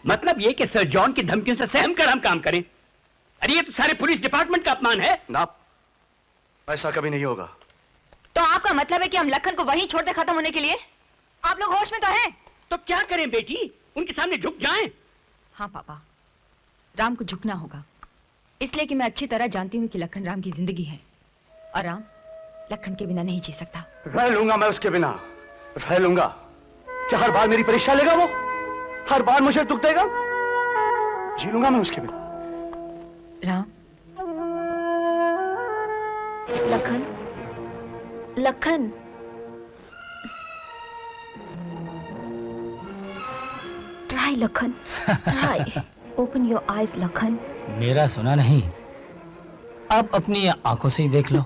मतलब ये कि सर जॉन की धमकियों से सहम कर हम काम करें? अरे ये तो सारे पुलिस डिपार्टमेंट का अपमान है ना, ऐसा कभी नहीं होगा। तो आपका मतलब है कि हम लखन को वहीं छोड़ दे खत्म होने के लिए? आप लोग होश में तो हैं? तो क्या करें बेटी, उनके सामने झुक जाएं? हाँ पापा, राम को झुकना होगा, इसलिए कि मैं अच्छी तरह जानती हूँ कि लखन राम की जिंदगी है और राम लखन के बिना नहीं जी सकता। रह लूंगा मैं उसके बिना, रह लूंगा। क्या हर बार मेरी परीक्षा लेगा वो? हर बार मुझे दुख देगा? जी लूंगा मैं उसके बिना। Ram, Lakhan, Lakhan, try Lakhan, try, open your eyes Lakhan. मेरा सुना नहीं, अब अपनी आंखों से ही देख लो।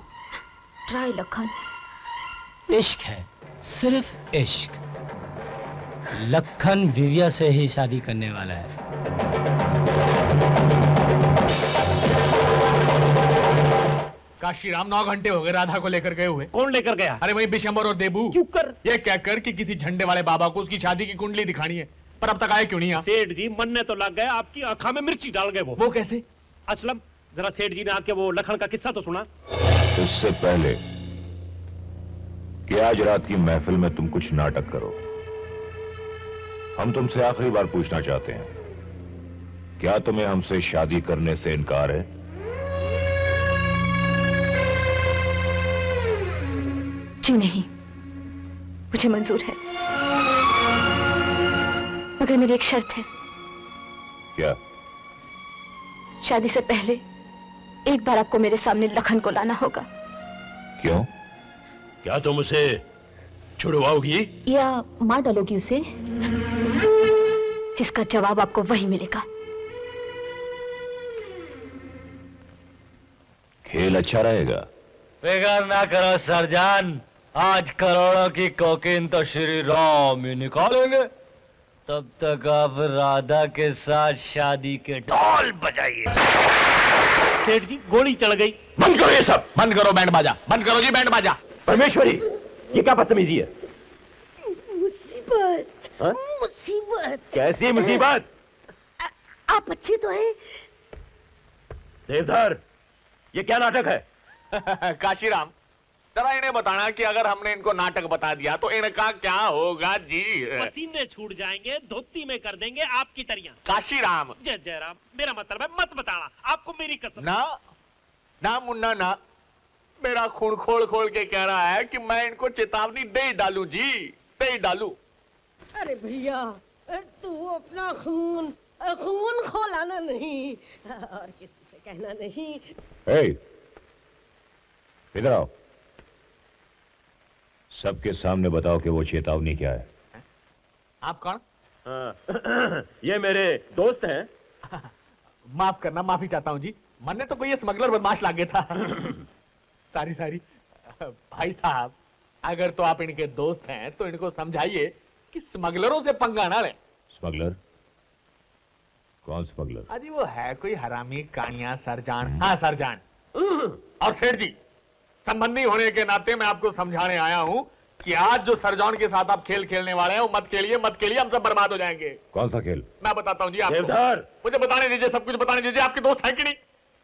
ट्राई लखन। इश्क है, सिर्फ इश्क। लखन दिव्या से ही शादी करने वाला है। काशीराम 9 घंटे हो गए राधा को लेकर गए हुए। कौन लेकर गया? अरे वही बिशंबर और देबू। क्यों कर? ये कहकर कि किसी झंडे वाले बाबा को उसकी शादी की कुंडली दिखानी है, पर अब तक आए क्यों नहीं आप? सेठ जी मरने तो लग गए, आपकी आंखों में मिर्ची डाल गए। वो कैसे? असलम, जरा सेठ जी ने आके वो लखन का किस्सा तो सुना। इससे पहले कि आज रात की महफिल में तुम कुछ नाटक करो, हम तुमसे आखिरी बार पूछना चाहते हैं, क्या तुम्हें हमसे शादी करने से इनकार है? जी नहीं, मुझे मंजूर है, मगर मेरी एक शर्त है। क्या? शादी से पहले एक बार आपको मेरे सामने लखन को लाना होगा। क्यों? क्या तुम उसे छुड़वाओगी या मार डालोगी उसे? इसका जवाब आपको वही मिलेगा। खेल अच्छा रहेगा। फिकर ना करो सरजान, आज करोड़ों की कोकीन तो श्री राम ही निकालेंगे। तब तक आप राधा के साथ शादी के ढोल बजाइए। सेठ जी गोली चढ़ गई। बंद करो ये सब, बंद करो बैंड बाजा, बंद करो जी बैंड बाजा। परमेश्वरी, ये क्या बदतमीजी है? मुसीबत, हाँ? मुसीबत। कैसी मुसीबत? आप अच्छे तो हैं? देवधर, ये क्या नाटक है? काशीराम, जरा इन्हें बताना कि अगर हमने इनको नाटक बता दिया तो इनका क्या होगा जी? पसीने छूट जाएंगे, धोती में कर देंगे आपकी तरियां। काशीराम, जय जय राम, मेरा मतलब है मत बताना, आपको मेरी कसम। ना ना मुन्ना ना, मेरा खून खोल खोल के कह रहा है कि मैं इनको चेतावनी दे ही डालूं जी, दे ही डालूं। अरे भैया, तू अपना खून खून खौलाना नहीं और किसी से कहना नहीं। इधर आओ, सबके सामने बताओ कि वो चेतावनी क्या है। आप कौन? ये मेरे दोस्त हैं। माफ करना, माफी चाहता हूं जी, मन ने तो कोई स्मगलर बदमाश लागे था। सारी सारी। भाई साहब, अगर तो आप इनके दोस्त हैं तो इनको समझाइए कि स्मगलरों से पंगा ना ले। स्मगलर? कौन स्मगलर? अजी वो है कोई हरामी कानिया सरजान। हाँ सरजान। और सेठ जी, संबंधी होने के नाते मैं आपको समझाने आया हूं कि आज जो सरजान के साथ आप खेल खेलने वाले हैं वो मत खेलिए, मत खेलिए, हम सब बर्बाद हो जाएंगे। कौन सा खेल? मैं बताता हूं जी आपको। देवधर, मुझे बताने दीजिए, सब कुछ बताने दीजिए। आपके दोस्त है कि नहीं?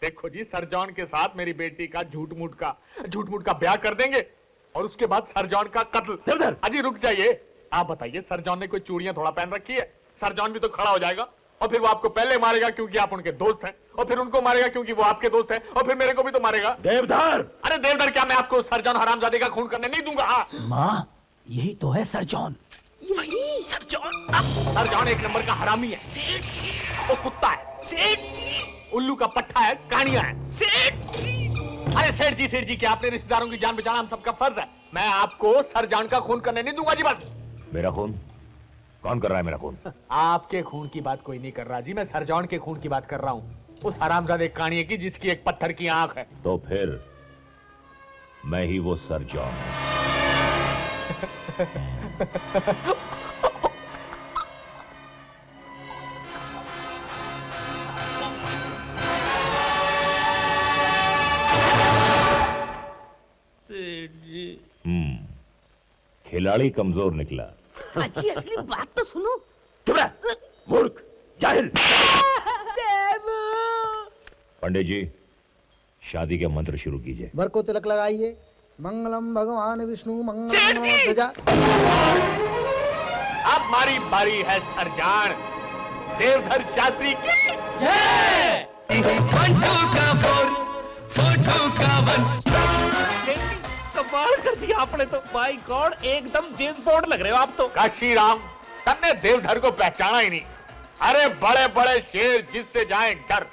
देखो जी, सरजॉन के साथ मेरी बेटी का झूठ मूठ का ब्याह कर देंगे और उसके बाद सरजॉन का कत्ल। अजी रुक जाइए, आप बताइए, सरजॉन ने कोई चूड़ियां थोड़ा पहन रखी है? सरजॉन भी तो खड़ा हो जाएगा और फिर वो आपको पहले मारेगा क्योंकि आप उनके दोस्त हैं, और फिर उनको मारेगा क्योंकि वो आपके दोस्त हैं, और फिर मेरे को भी तो मारेगा। देवधर! अरे देवधर क्या, मैं आपको सरजॉन हरामजादे का खून करने नहीं दूंगा। हाँ माँ, यही तो है सरजॉन। यही सरजॉन एक नंबर का हरामी है। सेठ जी, वो कुत्ता है। सेठ जी, उल्लू का पट्टा है, कहानियां है। सेठ जी। अरे सेठ जी क्या, अपने रिश्तेदारों की जान बचाना हम सबका फर्ज है। मैं आपको सरजान का खून करने नहीं दूंगा जी। बस। मेरा खून? कौन कर रहा है मेरा खून? आपके खून की बात कोई नहीं कर रहा जी, मैं सरजॉन के खून की बात कर रहा हूँ, उस हरामजादे कानिये की जिसकी एक पत्थर की आंख है। तो फिर मैं ही वो सरजॉन खिलाड़ी कमजोर निकला। अच्छी असली बात तो सुनो। चुप रह, मूर्ख, जाहिल। देव। पंडित जी, शादी के मंत्र शुरू कीजिए। वर को तिलक लगाइए। मंगलम भगवान विष्णु मंगलम ध्वजा। अब हमारी बारी है सरजान देवधर शास्त्री की जय। कमाल कर दिया आपने तो, बाय गॉड एकदम जेम्स बॉन्ड लग रहे हो आप तो। काशी राम, तन्ने देवधर को पहचाना ही नहीं। अरे बड़े बड़े शेर जिससे जाए डर,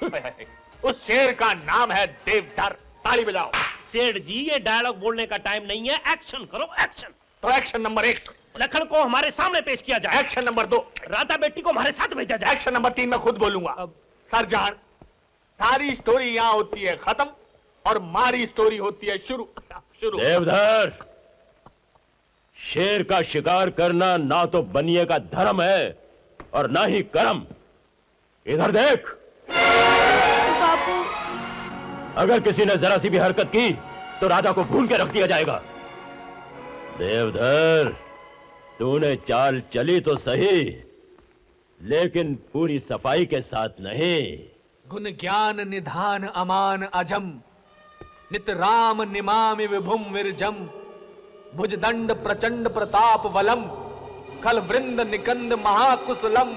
उस शेर का नाम है देवधर। ताली बजाओ। सेठ जी ये डायलॉग बोलने का टाइम नहीं है, एक्शन करो एक्शन। तो एक्शन नंबर 1, लखन को हमारे सामने पेश किया जाए। एक्शन नंबर 2, राधा बेटी को हमारे साथ भेजा जाए। एक्शन नंबर 3 मैं खुद बोलूंगा। सरजान, सारी स्टोरी यहाँ होती है खत्म और हमारी स्टोरी होती है शुरू। देवधर, शेर का शिकार करना ना तो बनिए का धर्म है और ना ही कर्म। इधर देख। बापू। अगर किसी ने जरा सी भी हरकत की तो राधा को भून के रख दिया जाएगा। देवधर, तूने चाल चली तो सही, लेकिन पूरी सफाई के साथ नहीं। गुण ज्ञान निधान अमान अजम, नित राम निमामि विभुम विरजम, भुजदंड प्रचंड प्रताप वलम, खल वृंद निकंद महाकुशलम।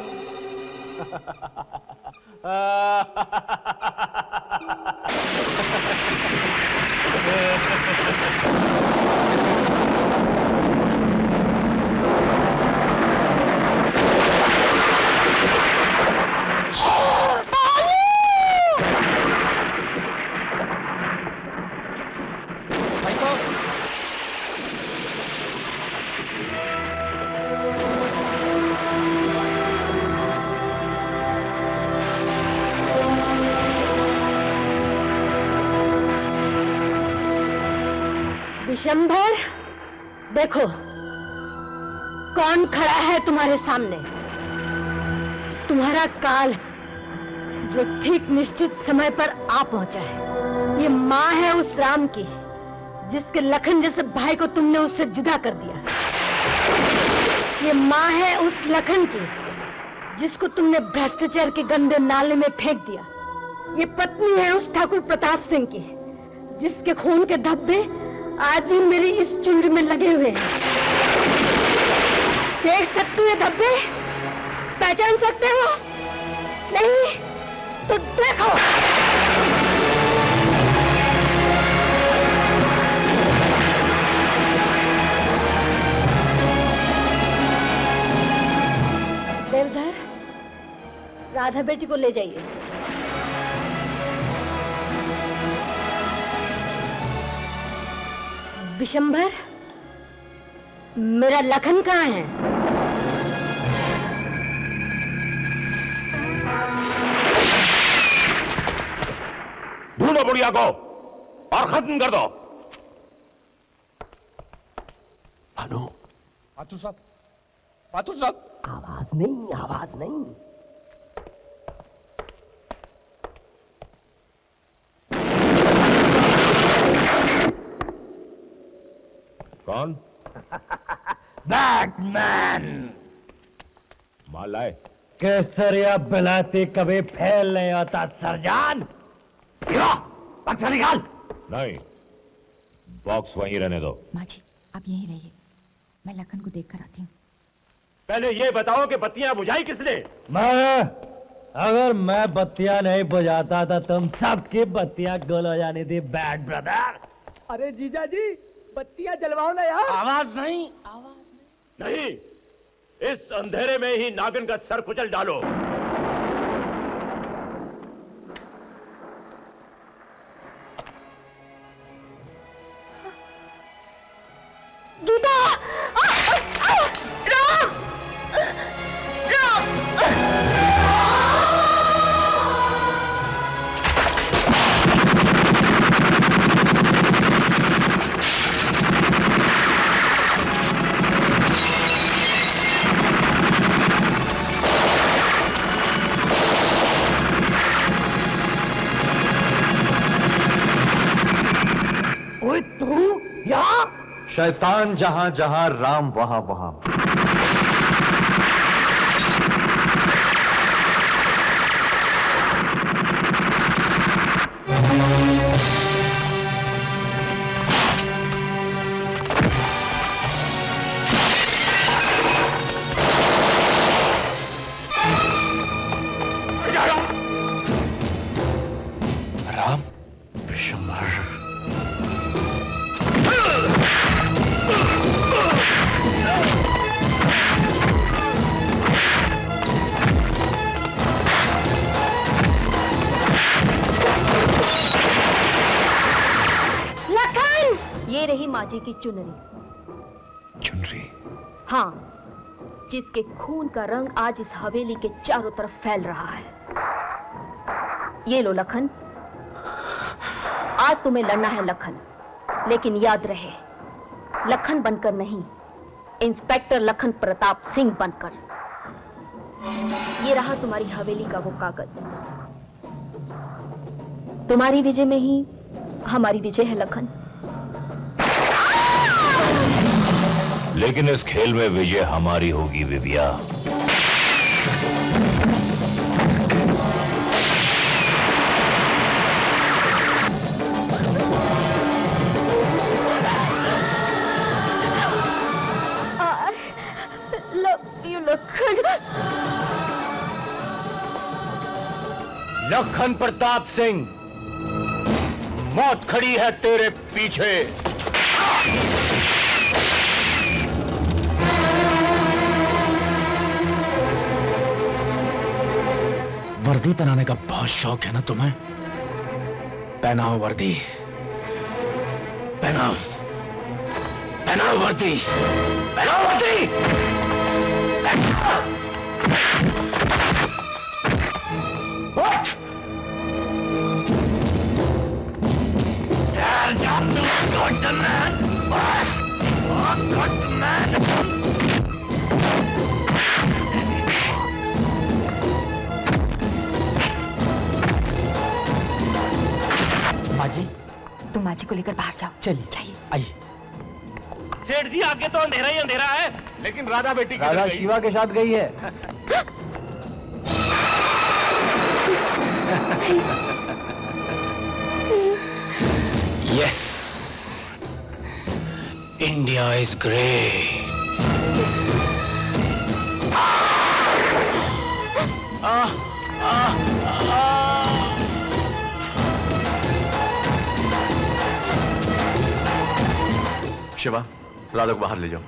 विशंभर, देखो कौन खड़ा है तुम्हारे सामने। तुम्हारा काल जो ठीक निश्चित समय पर आ पहुंचा है। ये माँ है उस राम की जिसके लखन जैसे भाई को तुमने उससे जुदा कर दिया। ये माँ है उस लखन की जिसको तुमने भ्रष्टाचार के गंदे नाले में फेंक दिया। ये पत्नी है उस ठाकुर प्रताप सिंह की जिसके खून के धब्बे आज भी मेरी इस चुनरी में लगे हुए हैं। देख सकते हो धब्बे? पहचान सकते हो? नहीं तो देखो। देवधर, राधा बेटी को ले जाइए। विशंभर, मेरा लखन कहाँ है? ढूंढो बुढ़िया को और खत्म कर दो। भानु। पाथुर साहब। आवाज नहीं। कौन? बैटमैन। माल लाए? केसरिया बिलाती कभी फैल नहीं होता सरजान। बक्सा निकाल। नहीं, बॉक्स वहीं रहने दो। माँ जी, आप यहीं रहिए, मैं लखन को देख कर आती हूँ। पहले ये बताओ कि बत्तियां बुझाई किसने? मैं। अगर मैं बत्तियां नहीं बुझाता था तुम सबकी बत्तियां गुल हो जानी थी बैड ब्रदर। अरे जीजा जी, बत्तियां जलवाओ ना यार। आवाज नहीं। नहीं, इस अंधेरे में ही नागिन का सर कुचल डालो। गीता! राम! राम! ओए तू यहाँ? शैतान जहां जहां, राम वहां वहां। माँ जी की चुनरी। चुनरी? हाँ, जिसके खून का रंग आज इस हवेली के चारों तरफ फैल रहा है। ये लो लखन, आज तुम्हें लड़ना है लखन, लेकिन याद रहे, लखन बनकर नहीं, इंस्पेक्टर लखन प्रताप सिंह बनकर। ये रहा तुम्हारी हवेली का वो कागज। तुम्हारी विजय में ही हमारी विजय है लखन। लेकिन इस खेल में विजय हमारी होगी विविया। लखन प्रताप सिंह, मौत खड़ी है तेरे पीछे। वर्दी पहनाने का बहुत शौक है ना तुम्हें? पहनाओ वर्दी, पहनाओ, पहनाओ वर्दी, पहनाओ वर्दी। What? Good man. Oh, good man. माँ जी, तुम माँ जी को लेकर बाहर जाओ। चलिए, चाहिए। आइए। सेठ जी, आगे तो अंधेरा ही अंधेरा है, लेकिन राधा बेटी किधर राधा गई? शिवा के साथ गई है। Yes, India is great. Shiva, Radha को बाहर ले जाओ।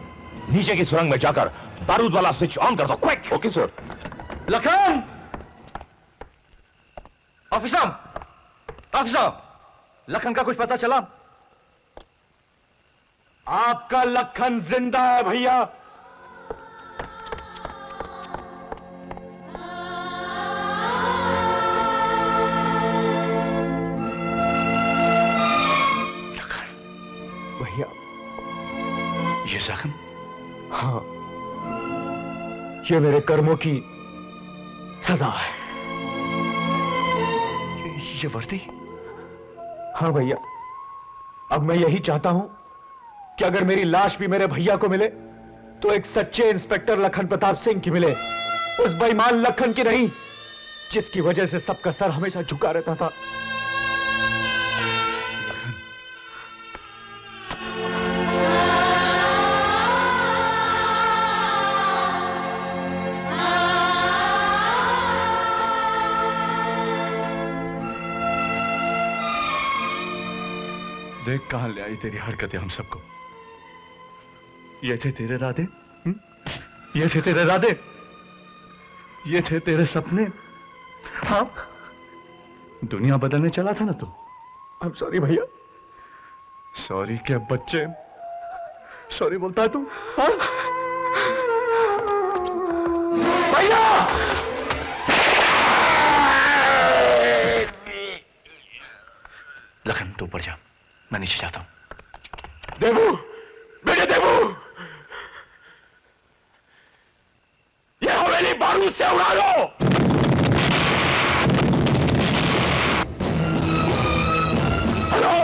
नीचे की सुरंग में जाकर बारूद वाला स्विच ऑन कर दो, quick. Okay sir. Lakhan! Officer! Officer! Lakhan का कुछ पता चला? आपका लखन जिंदा है भैया। भैया, ये जख्म? हाँ, ये मेरे कर्मों की सजा है। ये वर्दी? हाँ भैया, अब मैं यही चाहता हूं कि अगर मेरी लाश भी मेरे भैया को मिले तो एक सच्चे इंस्पेक्टर लखन प्रताप सिंह की मिले, उस बेईमान लखन की नहीं जिसकी वजह से सबका सर हमेशा झुका रहता था। देख कहां ले आई तेरी हरकतें हम सबको। ये थे तेरे इरादे, ये थे तेरे इरादे, ये थे तेरे सपने। हाँ, दुनिया बदलने चला था ना तू। आई एम सॉरी भैया, सॉरी क्या बच्चे, सॉरी बोलता है तू? हाँ? भैया! लखन तू ऊपर जा, मैं नीचे जाता हूं। देवू, बेटे देवू, ये हवेली बारूद से उड़ा लो। हेलो,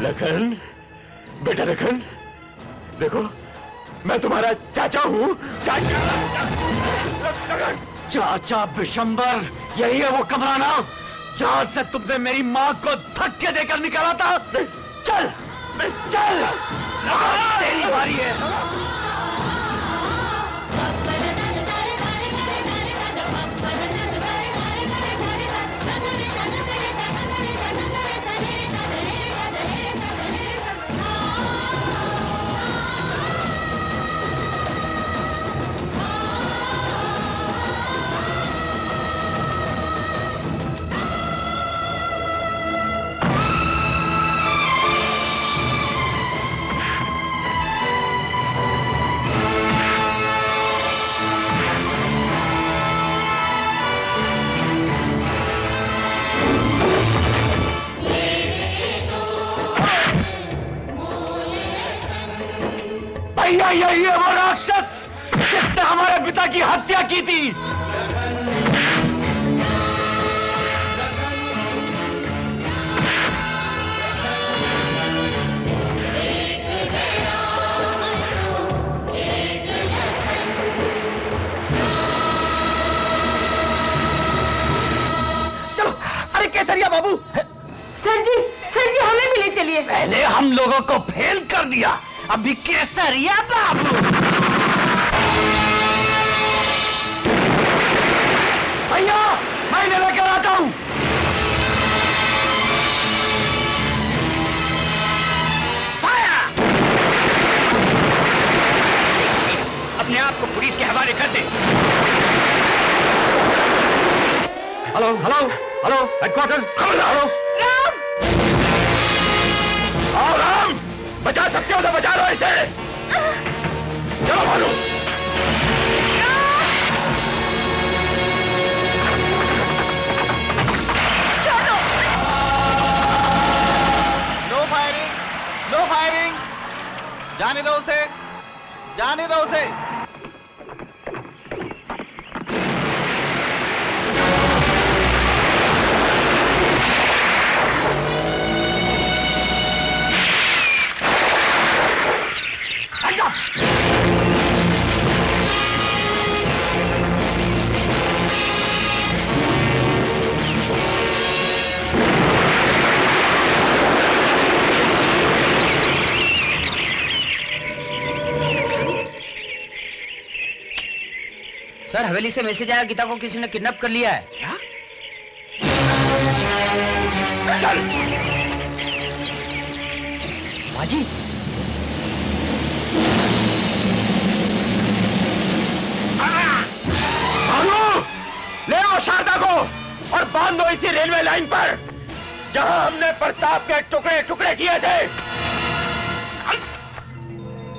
लखन, बेटा लखन, देखो मैं तुम्हारा चाचा हूं। चाचा बिशंबर, यही है वो कमराना जहां से तुमने मेरी मां को धक्के देकर निकाला था। चल चल, तेरी बारी है। भैया यही है वो राक्षस जिसने हमारे पिता की हत्या की थी। चलो, अरे केसरिया बाबू, सर जी हमें भी ले चलिए। पहले हम लोगों को फेल कर दिया, अभी केसरिया बाबू। भैया मैं इन्हें लेकर आता हूं। अपने आप को पुलिस के हवाले कर दे। Hello hello hello headquarter, hello Ram! आओ राम, बचा सकते हो तो बचा लो इसे। चलो भालू। नो फायरिंग, नो फायरिंग, जाने दो उसे, जाने दो उसे। सर, हवेली से मैसेज आया, गीता को किसी ने किडनैप कर लिया है। क्या? चल। बाजी, भालू, ले आओ शारदा को और बांध दो इसी रेलवे लाइन पर जहां हमने प्रताप के टुकड़े टुकड़े किए थे।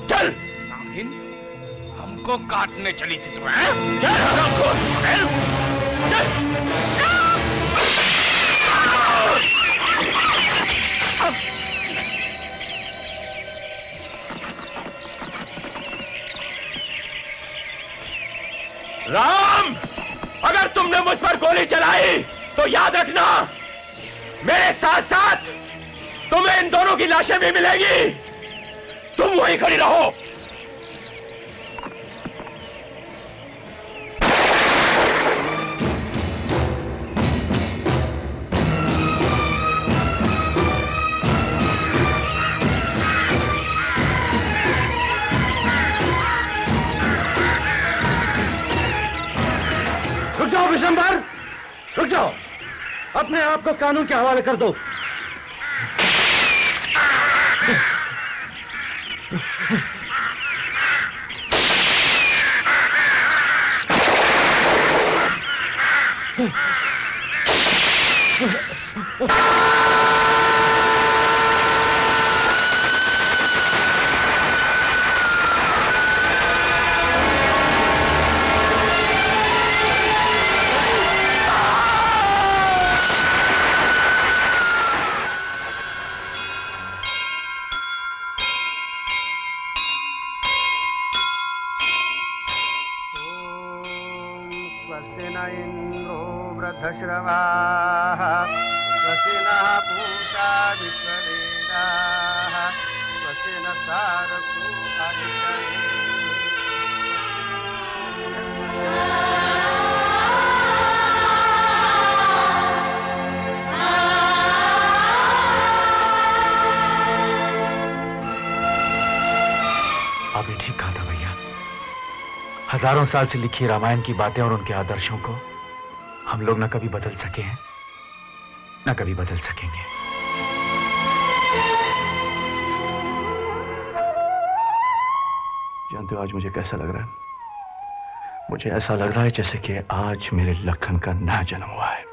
चल। हमको काटने चली थी तुम्हें? चल हमको, चल। राम, अगर तुमने मुझ पर गोली चलाई तो याद रखना मेरे साथ साथ तुम्हें इन दोनों की लाशें भी मिलेंगी। तुम वहीं खड़ी रहो। रुक जाओ विशंबर, रुक जाओ। अपने आप को कानून के हवाले कर दो। स्वस्ति न इंद्रो वृद्धश्रवाः स्वस्ति नः पूषा विश्ववेदाः स्वस्ति न सारसो अरिष्टनेमिः। आपने ठीक कहा था भैया। हजारों साल से लिखी रामायण की बातें और उनके आदर्शों को हम लोग न कभी बदल सके हैं, न कभी बदल सकेंगे। जानते हो आज मुझे कैसा लग रहा है? मुझे ऐसा लग रहा है जैसे कि आज मेरे लखन का नया जन्म हुआ है।